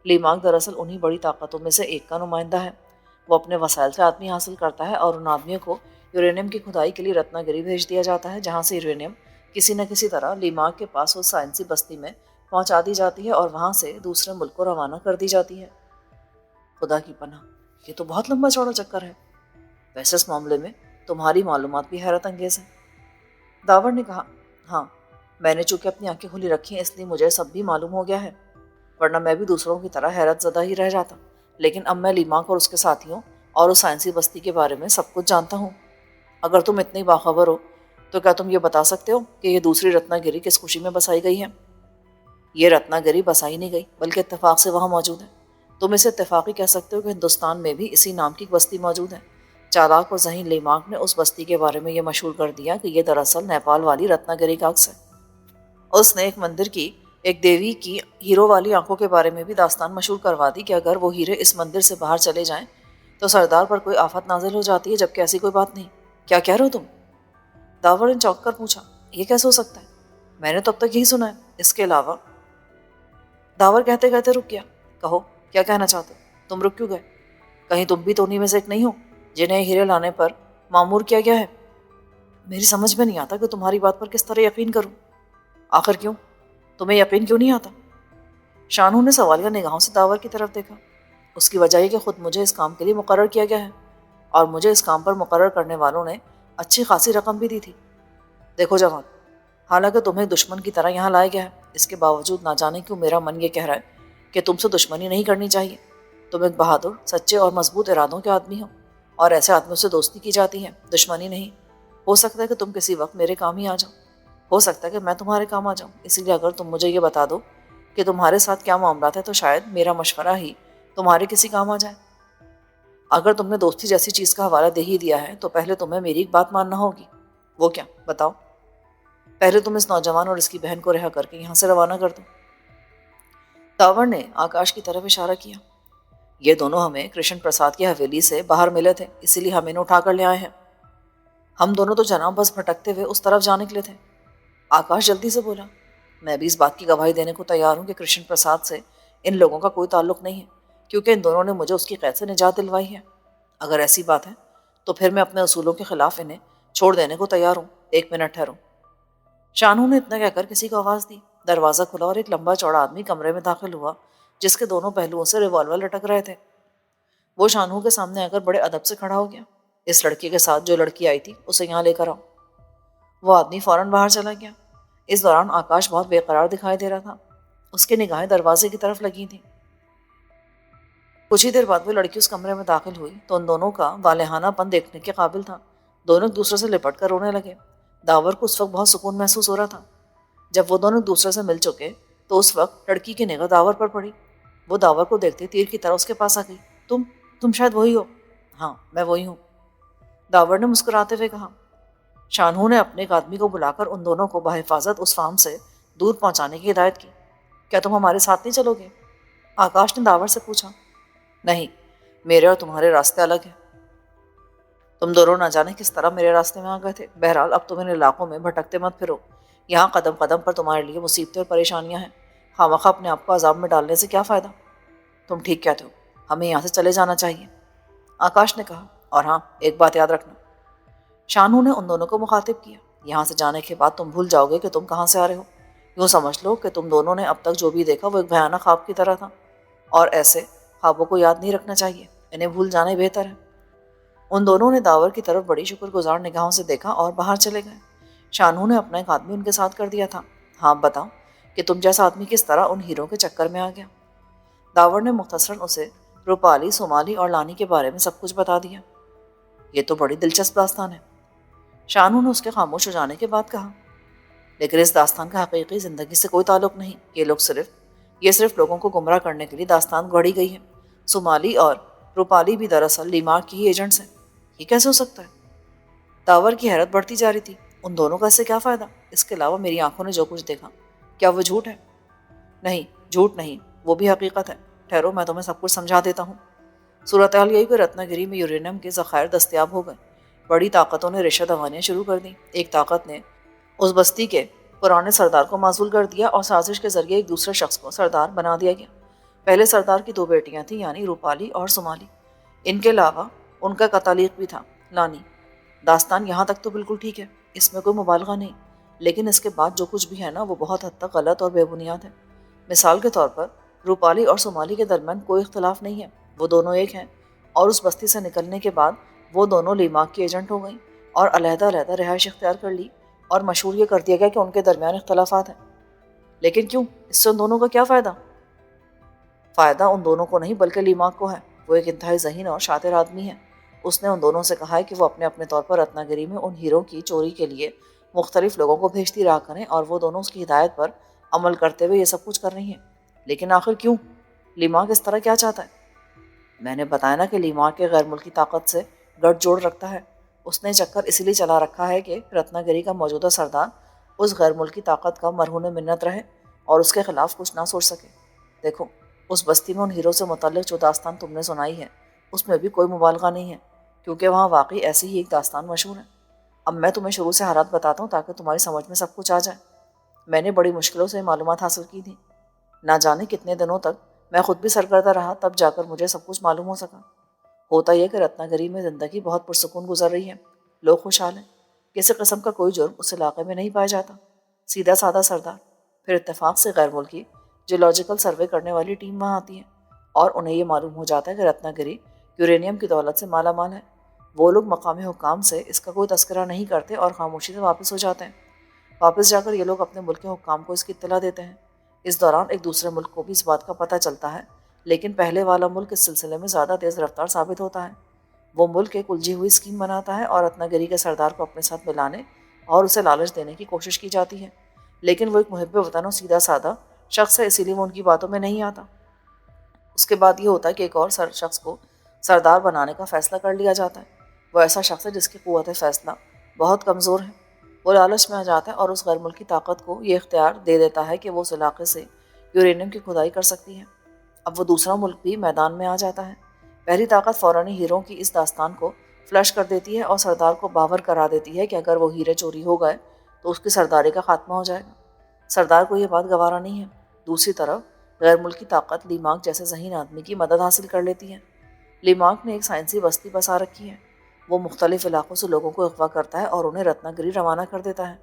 لیماک دراصل انہی بڑی طاقتوں میں سے ایک کا نمائندہ ہے۔ وہ اپنے وسائل سے آدمی حاصل کرتا ہے اور ان آدمیوں کو یورینیم کی کھدائی کے لیے رتنا گری بھیج دیا جاتا ہے، جہاں سے یورینیم کسی نہ کسی طرح لیماک کے پاس اس سائنسی بستی میں پہنچا دی جاتی ہے اور وہاں سے دوسرے ملک کو روانہ کر دی جاتی ہے۔ خدا کی پناہ، یہ تو بہت لمبا چوڑا چکر ہے۔ ویسے اس معاملے میں تمہاری معلومات بھی حیرت انگیز ہیں، داور نے کہا۔ ہاں، میں نے چونکہ اپنی آنکھیں کھلی رکھی ہیں اس لیے مجھے سب بھی معلوم ہو گیا ہے، ورنہ میں بھی دوسروں کی طرح حیرت زدہ ہی رہ جاتا۔ لیکن اب میں لیماک اور اس کے ساتھیوں اور اس سائنسی بستی کے بارے میں سب کچھ جانتا ہوں۔ اگر تم اتنی باخبر ہو تو کیا تم یہ بتا سکتے ہو کہ یہ دوسری رتنا گری کس خوشی میں بسائی گئی ہے؟ یہ رتنا گری بسائی نہیں گئی بلکہ اتفاق سے وہاں موجود ہے۔ تم اسے اتفاقی کہہ سکتے ہو کہ ہندوستان میں بھی اسی نام کی ایک بستی موجود ہے۔ چالاک اور ذہین لیماک نے اس بستی کے بارے میں یہ مشہور کر دیا کہ یہ دراصل نیپال والی رتنا گری کا عکس ہے۔ اس نے ایک مندر کی ایک دیوی کی ہیرو والی آنکھوں کے بارے میں بھی داستان مشہور کروا دی کہ اگر وہ ہیرے اس مندر سے باہر چلے جائیں تو سردار پر کوئی آفت نازل ہو جاتی ہے، جبکہ ایسی کوئی بات نہیں۔ کیا کہہ رہے ہو تم؟ داور نے چونک کر پوچھا۔ یہ کیسے ہو سکتا ہے؟ میں نے تو اب تک یہی سنا ہے۔ اس کے علاوہ داور کہتے کہتے رک گیا۔ کہو، کیا کہنا چاہتے ہو؟ تم رک کیوں گئے؟ کہیں تم بھی تو انہی میں سے ایک نہیں ہو جنہیں ہیرے لانے پر مامور کیا گیا ہے؟ میری سمجھ میں نہیں آتا کہ تمہاری بات پر کس طرح یقین کروں۔ آخر کیوں؟ تمہیں یقین کیوں نہیں آتا؟ شانو نے سوالیہ نگاہوں سے داور کی طرف دیکھا۔ اس کی وجہ یہ کہ خود مجھے اس کام کے لیے مقرر کیا گیا ہے اور مجھے اس کام پر مقرر کرنے والوں نے اچھی خاصی رقم بھی دی تھی۔ دیکھو جوان، حالانکہ تمہیں دشمن کی طرح یہاں لایا گیا ہے، اس کے باوجود نہ جانے کیوں میرا من یہ کہہ رہا ہے کہ تم سے دشمنی نہیں کرنی چاہیے۔ تم ایک بہادر، سچے اور مضبوط ارادوں کے آدمی ہو، اور ایسے آدمیوں سے دوستی کی جاتی ہے، دشمنی نہیں۔ ہو سکتا ہے کہ تم کسی وقت میرے کام ہی آ جاؤ، ہو سکتا ہے کہ میں تمہارے کام آ جاؤں، اسی لیے اگر تم مجھے یہ بتا دو کہ تمہارے ساتھ کیا معاملات ہیں تو شاید میرا مشورہ ہی تمہارے کسی کام آ جائے۔ اگر تم نے دوستی جیسی چیز کا حوالہ دے ہی دیا ہے تو پہلے تمہیں میری ایک بات ماننا ہوگی۔ وہ کیا؟ بتاؤ۔ پہلے تم اس نوجوان اور اس کی بہن کو رہا کر کے یہاں سے روانہ کر دو۔ داور نے آکاش کی طرف اشارہ کیا۔ یہ دونوں ہمیں کرشن پرساد کی حویلی سے باہر ملے تھے، اسی لیے ہم انہیں اٹھا کر لے آئے ہیں۔ ہم دونوں تو جناب بس بھٹکتے ہوئے اس طرف جانے نکلے تھے، آکاش جلدی سے بولا۔ میں بھی اس بات کی گواہی دینے کو تیار ہوں کہ کرشن پرساد سے ان لوگوں کا کوئی تعلق نہیں ہے، کیونکہ ان دونوں نے مجھے اس کی قید سے نجات دلوائی ہے۔ اگر ایسی بات ہے تو پھر میں اپنے اصولوں کے خلاف انہیں چھوڑ دینے کو تیار ہوں۔ ایک منٹ ٹھہرو۔ شانو نے اتنا کہہ کر کسی کو آواز دی۔ دروازہ کھلا اور ایک لمبا چوڑا آدمی کمرے میں داخل ہوا جس کے دونوں پہلوؤں سے ریوالور لٹک رہے تھے۔ وہ شانو کے سامنے آ کر بڑے ادب سے کھڑا ہو گیا۔ اس لڑکی کے ساتھ جو لڑکی آئی تھی اسے یہاں لے کر آؤ۔ وہ آدمی فوراً باہر چلا گیا۔ اس دوران آکاش بہت بے قرار دکھائی دے رہا تھا، اس کی نگاہیں دروازے کی طرف لگی تھیں۔ کچھ ہی دیر بعد وہ لڑکی اس کمرے میں داخل ہوئی تو ان دونوں کا والہانہ پن دیکھنے کے قابل تھا۔ دونوں ایک دوسرے سے لپٹ کر رونے لگے۔ داور کو اس وقت بہت سکون محسوس ہو رہا تھا۔ جب وہ دونوں ایک دوسرے سے مل چکے تو اس وقت لڑکی کی نگاہ داور پر پڑی۔ وہ داور کو دیکھتے تیر کی طرح اس کے پاس آ گئی۔ تم شاید وہی ہو۔ ہاں، میں وہی ہوں، داور نے مسکراتے ہوئے کہا۔ شانو نے اپنے ایک آدمی کو بلا کر ان دونوں کو بحفاظت اس فارم سے دور پہنچانے کی ہدایت کی۔ کیا تم ہمارے ساتھ نہیں چلو گے؟ آکاش نے داور سے پوچھا۔ نہیں، میرے اور تمہارے راستے الگ ہیں۔ تم دونوں نہ جانے کس طرح میرے راستے میں آ گئے تھے۔ بہرحال اب تم ان علاقوں میں بھٹکتے مت پھرو، یہاں قدم قدم پر تمہارے لیے مصیبتیں اور پریشانیاں ہیں۔ خواہ اپنے آپ کو عذاب میں ڈالنے سے کیا فائدہ؟ تم ٹھیک کہتے ہو، ہمیں یہاں سے چلے جانا چاہیے، آکاش نے کہا۔ اور ہاں، ایک بات یاد رکھنا، شانو نے ان دونوں کو مخاطب کیا، یہاں سے جانے کے بعد تم بھول جاؤ گے کہ تم کہاں سے آ رہے ہو۔ یوں سمجھ لو کہ تم دونوں نے اب تک جو بھی دیکھا وہ ایک بھیانک خواب کی طرح تھا، اور ایسے خوابوں کو یاد نہیں رکھنا چاہیے، انہیں بھول جانا ہی بہتر ہے۔ ان دونوں نے داور کی طرف بڑی شکر گزار نگاہوں سے دیکھا اور باہر چلے گئے۔ شانو نے اپنا ایک آدمی ان کے ساتھ کر دیا تھا۔ ہاں بتاؤ کہ تم جیسا آدمی کس طرح ان ہیروں کے چکر میں آ گیا۔ داور نے مختصراً اسے روپالی، سومالی اور لانی کے بارے میں سب کچھ بتا دیا۔ یہ تو بڑی دلچسپ داستان ہے، شانو نے اس کے خاموش ہو جانے کے بعد کہا۔ لیکن اس داستان کا حقیقی زندگی سے کوئی تعلق نہیں۔ یہ صرف لوگوں کو گمراہ کرنے کے لیے داستان گھڑی گئی ہے۔ سومالی اور روپالی بھی دراصل لیمارک کی ہی ایجنٹس ہیں۔ یہ کیسے ہو سکتا ہے؟ داور کی حیرت بڑھتی جا رہی تھی۔ ان دونوں کا اس سے کیا فائدہ؟ اس کے علاوہ میری آنکھوں نے جو کچھ دیکھا، کیا وہ جھوٹ ہے؟ نہیں، جھوٹ نہیں، وہ بھی حقیقت ہے۔ ٹھہرو، میں تمہیں سب کچھ سمجھا دیتا ہوں۔ صورتحال یہی کہ رتنا گری میں یورینیم کے ذخائر دستیاب ہو گئے۔ بڑی طاقتوں نے ریشہ دوانیاں شروع کر دیں۔ ایک طاقت نے اس بستی کے پرانے سردار کو معزول کر دیا اور سازش کے ذریعے ایک دوسرے شخص کو سردار بنا دیا گیا۔ پہلے سردار کی 2 بیٹیاں تھیں، یعنی روپالی اور سومالی۔ ان کے علاوہ ان کا قطالیق بھی تھا، لانی۔ داستان یہاں تک تو بالکل ٹھیک ہے، اس میں کوئی مبالغہ نہیں، لیکن اس کے بعد جو کچھ بھی ہے نا، وہ بہت حد تک غلط اور بے بنیاد ہے۔ مثال کے طور پر روپالی اور سومالی کے درمیان کوئی اختلاف نہیں ہے، وہ دونوں ایک ہیں، اور اس بستی سے نکلنے کے بعد وہ دونوں لیمارک کی ایجنٹ ہو گئیں اور علیحدہ علیحدہ رہائش اختیار کر لی، اور مشہور یہ کر دیا گیا کہ ان کے درمیان اختلافات ہیں۔ لیکن کیوں؟ اس سے ان دونوں کا کیا فائدہ؟ فائدہ ان دونوں کو نہیں بلکہ لیمارک کو ہے۔ وہ ایک انتہائی ذہین اور شاطر آدمی ہے۔ اس نے ان دونوں سے کہا ہے کہ وہ اپنے اپنے طور پر رتنا گری میں ان ہیروں کی چوری کے لیے مختلف لوگوں کو بھیجتی رہا کریں، اور وہ دونوں اس کی ہدایت پر عمل کرتے ہوئے یہ سب کچھ کر رہی ہیں۔ لیکن آخر کیوں؟ لیمارک اس طرح کیا چاہتا ہے؟ میں نے بتایا نا کہ لیمارک کے غیر ملکی طاقت سے گٹھ جوڑ رکھتا ہے۔ اس نے چکر اسی لیے چلا رکھا ہے کہ رتنا گری کا موجودہ سردار اس غیر ملکی طاقت کا مرہون منت رہے اور اس کے خلاف کچھ نہ سوچ سکے۔ دیکھو، اس بستی میں ان ہیروں سے متعلق جو داستان تم نے سنائی ہے، اس میں بھی کوئی مبالغہ نہیں ہے، کیونکہ وہاں واقعی ایسی ہی ایک داستان مشہور ہے۔ اب میں تمہیں شروع سے حالات بتاتا ہوں تاکہ تمہاری سمجھ میں سب کچھ آ جائے۔ میں نے بڑی مشکلوں سے معلومات حاصل کی تھی، نہ جانے کتنے دنوں تک میں خود بھی سرگردہ رہا، تب جا کر مجھے سب کچھ معلوم ہو سکا۔ ہوتا یہ کہ رتنا گری میں زندگی بہت پرسکون گزر رہی ہے، لوگ خوشحال ہیں، کسی قسم کا کوئی جرم اس علاقے میں نہیں پایا جاتا۔ سیدھا سادہ سردار، پھر اتفاق سے غیر ملکی جیولوجیکل سروے کرنے والی ٹیم وہاں آتی ہے، اور انہیں یہ معلوم ہو جاتا ہے کہ رتنا گری یورینیم کی دولت سے مالا مال ہے۔ وہ لوگ مقامی حکام سے اس کا کوئی تذکرہ نہیں کرتے اور خاموشی سے واپس ہو جاتے ہیں۔ واپس جا کر یہ لوگ اپنے ملک کے حکام کو اس کی اطلاع دیتے ہیں۔ اس دوران ایک دوسرے ملک کو بھی اس بات کا پتہ چلتا ہے، لیکن پہلے والا ملک اس سلسلے میں زیادہ تیز رفتار ثابت ہوتا ہے۔ وہ ملک ایک الجھی ہوئی اسکیم بناتا ہے اور رتنا گری کے سردار کو اپنے ساتھ ملانے اور اسے لالچ دینے کی کوشش کی جاتی ہے، لیکن وہ ایک محب وطن اور سیدھا سادہ شخص ہے، اسی لیے وہ ان کی باتوں میں نہیں آتا۔ اس کے بعد یہ ہوتا ہے کہ ایک اور شخص کو سردار بنانے کا فیصلہ کر لیا جاتا ہے۔ وہ ایسا شخص ہے جس کی قوت فیصلہ بہت کمزور ہے۔ وہ لالچ میں آ جاتا ہے اور اس غیر ملکی طاقت کو یہ اختیار دے دیتا ہے کہ وہ اس علاقے سے یورینیم کی کھدائی کر سکتی ہے۔ اب وہ دوسرا ملک بھی میدان میں آ جاتا ہے۔ پہلی طاقت فوراً ہیروں کی اس داستان کو فلش کر دیتی ہے اور سردار کو باور کرا دیتی ہے کہ اگر وہ ہیرے چوری ہو گئے تو اس کی سرداری کا خاتمہ ہو جائے گا۔ سردار کو یہ بات گوارا نہیں ہے۔ دوسری طرف غیر ملکی طاقت لیمارک جیسے ذہین آدمی کی مدد حاصل کر لیتی ہے۔ لیمارک نے ایک سائنسی بستی بسا رکھی ہے۔ وہ مختلف علاقوں سے لوگوں کو اغوا کرتا ہے اور انہیں رتنا گری روانہ کر دیتا ہے،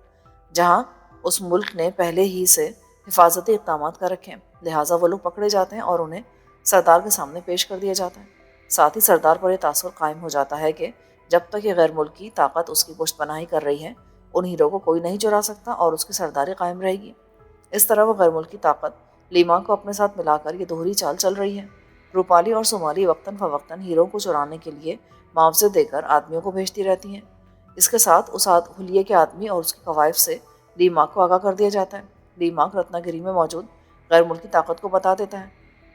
جہاں اس ملک نے پہلے ہی سے حفاظتی اقدامات کر رکھے ہیں۔ لہٰذا وہ لوگ پکڑے جاتے ہیں اور انہیں سردار کے سامنے پیش کر دیا جاتا ہے۔ ساتھ ہی سردار پر یہ تاثر قائم ہو جاتا ہے کہ جب تک یہ غیر ملکی طاقت اس کی پشت پناہی کر رہی ہے، ان ہیروں کو کوئی نہیں چرا سکتا اور اس کی سرداری قائم رہے گی۔ اس طرح وہ غیر ملکی طاقت لیمارک کو اپنے ساتھ ملا کر یہ دوہری چال چل رہی ہے۔ روپالی اور سومالی وقتاً فوقتاً ہیروں کو چرانے کے لیے معاوضے دے کر آدمیوں کو بھیجتی رہتی ہیں۔ اس کے ساتھ اس حلیے کے آدمی اور اس کے قوائف سے لیمارک کو آگاہ کر دیا جاتا ہے۔ لیمارک رتنا گری میں موجود غیر ملکی طاقت کو بتا دیتا ہے،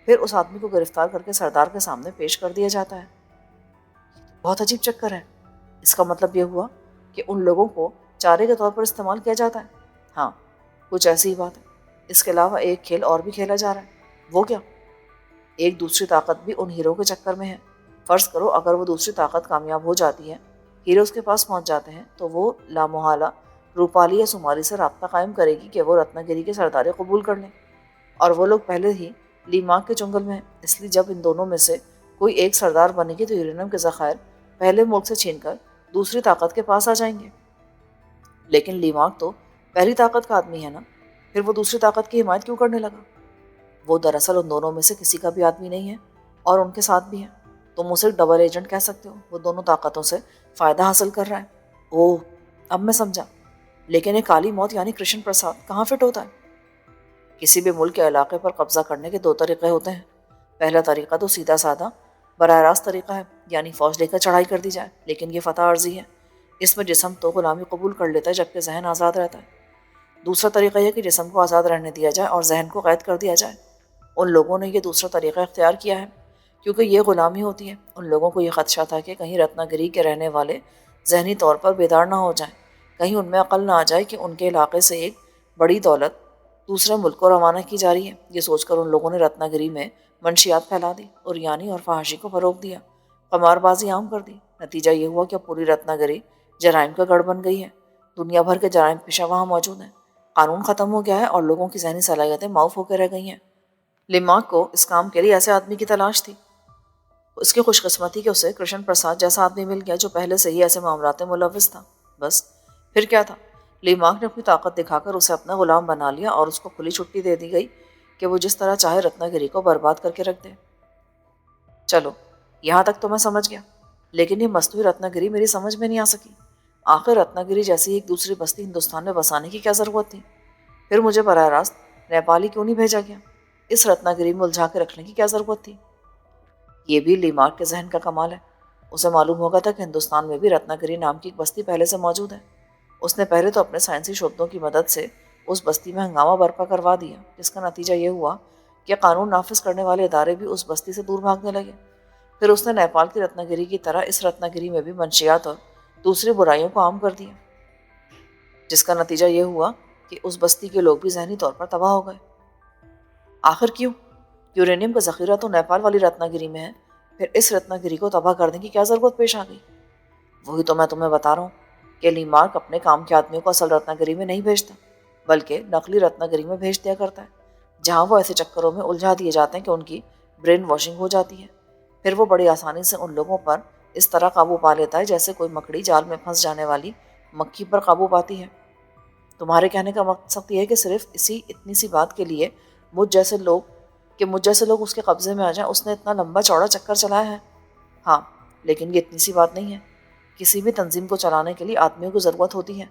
پھر اس آدمی کو گرفتار کر کے سردار کے سامنے پیش کر دیا جاتا ہے۔ بہت عجیب چکر ہے۔ اس کا مطلب یہ ہوا کہ ان لوگوں کو چارے کے طور پر استعمال کیا جاتا ہے۔ ہاں، کچھ ایسی ہی بات ہے۔ اس کے علاوہ ایک کھیل اور بھی کھیلا جا رہا ہے۔ وہ کیا؟ ایک دوسری طاقت بھی ان ہیروں کے چکر میں ہے۔ فرض کرو اگر وہ دوسری طاقت کامیاب ہو جاتی ہے، ہیرو اس کے پاس پہنچ جاتے ہیں، تو وہ لامحالہ روپالی یا سومالی سے رابطہ قائم کرے گی کہ وہ رتنا گری کے سرداری قبول کر لیں، اور وہ لوگ پہلے ہی لیمارک کے چنگل میں ہیں۔ اس لیے جب ان دونوں میں سے کوئی ایک سردار بنے گی تو یورینیم کے ذخائر پہلے ملک سے چھین کر دوسری طاقت کے پاس آ جائیں گے۔ لیکن لیمارک تو پہلی طاقت کا آدمی ہے نا، پھر وہ دوسری طاقت کی حمایت کیوں کرنے لگا؟ وہ دراصل ان دونوں میں سے کسی کا بھی آدمی نہیں ہے اور ان کے ساتھ بھی ہے۔ تم اسے ڈبل ایجنٹ کہہ سکتے ہو۔ وہ دونوں طاقتوں سے فائدہ حاصل کر رہا ہے۔ اوہ، اب میں سمجھا۔ لیکن یہ کالی موت یعنی کرشن پرساد کہاں فٹ ہوتا ہے؟ کسی بھی ملک کے علاقے پر قبضہ کرنے کے دو طریقے ہوتے ہیں۔ پہلا طریقہ تو سیدھا سادہ براہ راست طریقہ ہے، یعنی فوج لے کر چڑھائی کر دی جائے، لیکن یہ فتح عرضی ہے۔ اس میں جسم تو غلامی قبول کر لیتا ہے جبکہ ذہن آزاد رہتا ہے۔ دوسرا طریقہ یہ کہ جسم کو آزاد رہنے دیا جائے اور ذہن کو قید کر دیا جائے۔ ان لوگوں نے یہ دوسرا طریقہ اختیار کیا ہے کیونکہ یہ غلامی ہوتی ہے۔ ان لوگوں کو یہ خدشہ تھا کہ کہیں رتنا گری کے رہنے والے ذہنی طور پر بیدار نہ ہو جائیں، کہیں ان میں عقل نہ آ جائے کہ ان کے علاقے سے ایک بڑی دولت دوسرے ملک کو روانہ کی جا رہی ہے۔ یہ سوچ کر ان لوگوں نے رتنا گری میں منشیات پھیلا دی، عریانی اور فحاشی کو فروغ دیا، قمار بازی عام کر دی۔ نتیجہ یہ ہوا کہ پوری رتنا گری جرائم کا گڑھ بن گئی ہے۔ دنیا بھر کے جرائم پیشہ وہاں موجود ہیں۔ قانون ختم ہو گیا ہے اور لوگوں کی ذہنی صلاحیتیں معاف ہو کے رہ گئی ہیں۔ لیمارک کو اس کام کے لیے ایسے آدمی کی تلاش تھی۔ اس کی خوش قسمتی کہ اسے کرشن پرساد جیسا آدمی مل گیا جو پہلے سے ہی ایسے معاملات میں ملوث تھا۔ بس پھر کیا تھا؟ لیمارک نے اپنی طاقت دکھا کر اسے اپنا غلام بنا لیا اور اس کو کھلی چھٹی دے دی گئی کہ وہ جس طرح چاہے رتنا گری کو برباد کر کے رکھ دے۔ چلو یہاں تک تو میں سمجھ گیا، لیکن یہ مصنوعی رتنا گری میری سمجھ میں نہیں آ سکی۔ آخر رتنا گری جیسی ایک دوسری بستی ہندوستان میں بسانے کی کیا ضرورت تھی؟ پھر مجھے براہ راست نیپال ہی کیوں نہیں بھیجا گیا؟ اس رتنا گری میں الجھا کے رکھنے کی کیا ضرورت تھی؟ یہ بھی لیمارک کے ذہن کا کمال ہے۔ اسے معلوم ہوگا تھا کہ ہندوستان میں بھی رتنا گری نام کی ایک بستی پہلے سے موجود ہے۔ اس نے پہلے تو اپنے سائنسی شعبوں کی مدد سے اس بستی میں ہنگامہ برپا کروا دیا، جس کا نتیجہ یہ ہوا کہ قانون نافذ کرنے والے ادارے بھی اس بستی سے دور بھاگنے لگے۔ پھر اس نے نیپال کی رتنا گری کی طرح اس رتنا گری میں بھی منشیات اور دوسری برائیوں کو عام کر دیا، جس کا نتیجہ یہ ہوا کہ اس بستی کے لوگ بھی ذہنی طور پر تباہ ہو گئے۔ آخر کیوں؟ یورینیم کا ذخیرہ تو نیپال والی رتنا گری میں ہے، پھر اس رتنا گری کو تباہ کرنے کی کیا ضرورت پیش آ گئی؟ وہی تو میں تمہیں بتا رہا ہوں کہ لیمارک اپنے کام کے آدمیوں کو اصل رتنا گری میں نہیں بھیجتا، بلکہ نقلی رتنا گری میں بھیج دیا کرتا ہے، جہاں وہ ایسے چکروں میں الجھا دیے جاتے ہیں کہ ان کی برین واشنگ ہو جاتی ہے۔ پھر وہ بڑی آسانی سے ان لوگوں پر اس طرح قابو پا لیتا ہے جیسے کوئی مکڑی جال میں پھنس جانے والی مکھی پر قابو پاتی ہے۔ تمہارے کہنے کا مقصد یہ ہے کہ صرف اتنی سی بات کے لیے مجھ جیسے لوگ اس کے قبضے میں آ جائیں اس نے اتنا لمبا چوڑا چکر چلایا ہے؟ ہاں، لیکن یہ اتنی سی بات نہیں ہے۔ کسی بھی تنظیم کو چلانے کے لیے آدمیوں کی ضرورت ہوتی ہے۔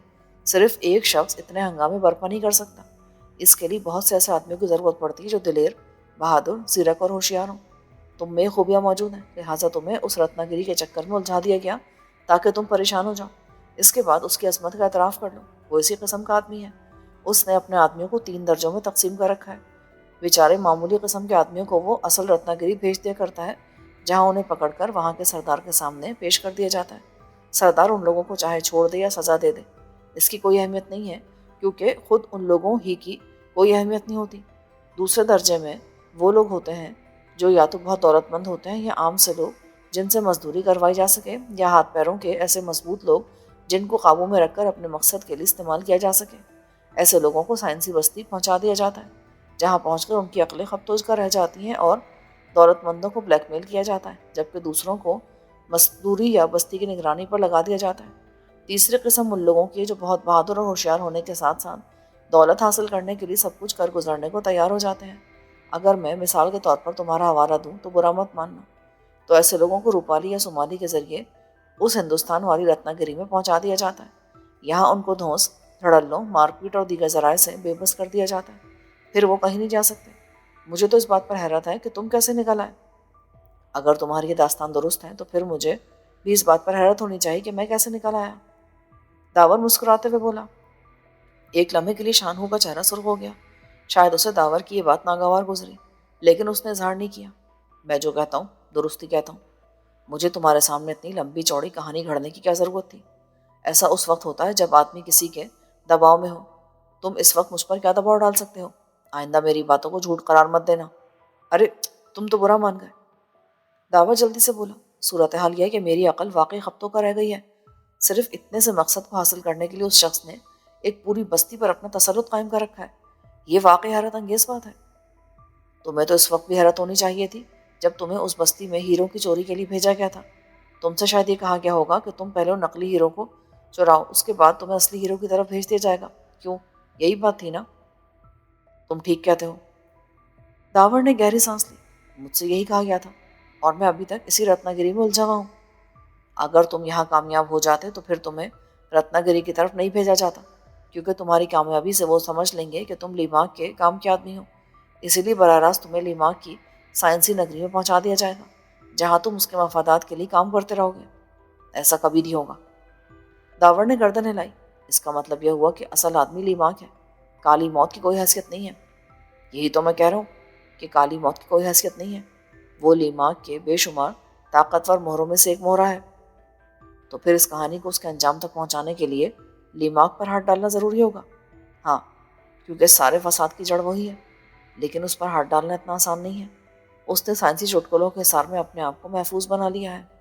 صرف ایک شخص اتنے ہنگامے برپا نہیں کر سکتا۔ اس کے لیے بہت سے ایسے آدمیوں کی ضرورت پڑتی ہے جو دلیر، بہادر، زیرک اور ہوشیار ہوں۔ تم میں خوبیاں موجود ہیں، لہٰذا تمہیں اس رتنا گری کے چکر میں الجھا دیا گیا تاکہ تم پریشان ہو جاؤ۔ اس کے بعد اس کی عظمت کا اعتراف کر لو۔ وہ اسی قسم کا آدمی ہے۔ اس نے اپنے آدمیوں کو 3 درجوں میں تقسیم کر رکھا ہے۔ بیچارے معمولی قسم کے آدمیوں کو وہ اصل رتنا گری بھیج دیا کرتا ہے، جہاں انہیں پکڑ کر وہاں کے سردار کے سامنے پیش کر دیا جاتا ہے۔ سردار ان لوگوں کو چاہے چھوڑ دے یا سزا دے دے، اس کی کوئی اہمیت نہیں ہے، کیونکہ خود ان لوگوں ہی کی کوئی اہمیت نہیں ہوتی۔ دوسرے درجے میں وہ لوگ ہوتے ہیں جو یا تو بہت دولت مند ہوتے ہیں یا عام سے لوگ جن سے مزدوری کروائی جا سکے، یا ہاتھ پیروں کے ایسے مضبوط لوگ جن کو قابو میں رکھ کر اپنے مقصد کے لیے استعمال کیا جا سکے۔ ایسے لوگوں کو سائنسی بستی پہنچا دیا جاتا ہے، جہاں پہنچ کر ان کی عقلیں خبتوز کر رہ جاتی ہیں اور دولت مندوں کو بلیک میل کیا جاتا ہے، جبکہ دوسروں کو مزدوری یا بستی کی نگرانی پر لگا دیا جاتا ہے۔ تیسری قسم ان لوگوں کی جو بہت بہادر اور ہوشیار ہونے کے ساتھ ساتھ دولت حاصل کرنے کے لیے سب کچھ کر گزرنے کو تیار ہو جاتے ہیں۔ اگر میں مثال کے طور پر تمہارا حوالہ دوں تو برا مت ماننا، تو ایسے لوگوں کو روپالی یا سومالی کے ذریعے اس ہندوستان والی رتنا گری میں پہنچا دیا جاتا ہے۔ یہاں ان کو دھوس، دھڑلوں، مار پیٹ اور دیگر ذرائع سے بے بس کر دیا جاتا ہے۔ پھر وہ کہیں نہیں جا سکتے۔ مجھے تو اس بات پر حیرت ہے کہ تم کیسے نکل آئے۔ اگر تمہاری یہ داستان درست ہے تو پھر مجھے بھی اس بات پر حیرت ہونی چاہیے کہ میں کیسے نکل آیا۔ داور مسکراتے ہوئے بولا۔ ایک لمحے کے لیے شاہنہو کا چہرہ سرخ ہو گیا۔ شاید اسے داور کی یہ بات ناگوار گزری، لیکن اس نے اظہار نہیں کیا۔ میں جو کہتا ہوں درستی کہتا ہوں۔ مجھے تمہارے سامنے اتنی لمبی چوڑی کہانی گھڑنے کی کیا ضرورت تھی؟ ایسا اس وقت ہوتا ہے جب آدمی کسی کے دباؤ میں ہو۔ تم اس وقت مجھ پر کیا دباؤ ڈال سکتے ہو؟ آئندہ میری باتوں کو جھوٹ قرار مت دینا۔ ارے تم تو برا مان گئے۔ داور جلدی سے بولا۔ صورتحال یہ ہے کہ میری عقل واقعی خبتوں کا رہ گئی ہے۔ صرف اتنے سے مقصد کو حاصل کرنے کے لیے اس شخص نے ایک پوری بستی پر اپنا تسلط قائم کر رکھا ہے۔ یہ واقعی حیرت انگیز بات ہے۔ تمہیں تو اس وقت بھی حیرت ہونی چاہیے تھی جب تمہیں اس بستی میں ہیروں کی چوری کے لیے بھیجا گیا تھا۔ تم سے شاید یہ کہا گیا ہوگا کہ تم پہلے نقلی ہیروں کو چراؤ، اس کے بعد تمہیں اصلی ہیروں کی طرف بھیج دیا جائے گا۔ کیوں؟ یہی بات تھی نا؟ تم ٹھیک کہتے ہو۔ داور نے گہری سانس لی۔ مجھ سے یہی کہا گیا تھا اور میں ابھی تک اسی رتنا گری میں الجھا ہوا ہوں۔ اگر تم یہاں کامیاب ہو جاتے تو پھر تمہیں رتنا گری کی طرف نہیں بھیجا جاتا۔ کیونکہ تمہاری کامیابی سے وہ سمجھ لیں گے کہ تم لیماک کے کام کے آدمی ہو، اسی لیے براہ راست تمہیں لیماک کی سائنسی نگری میں پہنچا دیا جائے گا، جہاں تم اس کے مفادات کے لیے کام کرتے رہو گے۔ ایسا کبھی نہیں ہوگا۔ داور نے گردن ہلائی۔ اس کا مطلب یہ ہوا کہ اصل آدمی لیماک ہے، کالی موت کی کوئی حیثیت نہیں ہے۔ یہی تو میں کہہ رہا ہوں کہ کالی موت کی کوئی حیثیت نہیں ہے، وہ لیماک کے بے شمار طاقتور مہروں میں سے ایک مہرہ ہے۔ تو پھر اس کہانی کو اس کے انجام تک پہنچانے کے لیے لیماک پر ہاتھ ڈالنا ضروری ہوگا۔ ہاں، کیونکہ سارے فساد کی جڑ وہی ہے، لیکن اس پر ہاتھ ڈالنا اتنا آسان نہیں ہے۔ اس نے سائنسی چٹکلوں کے حصار میں اپنے آپ کو محفوظ بنا لیا ہے۔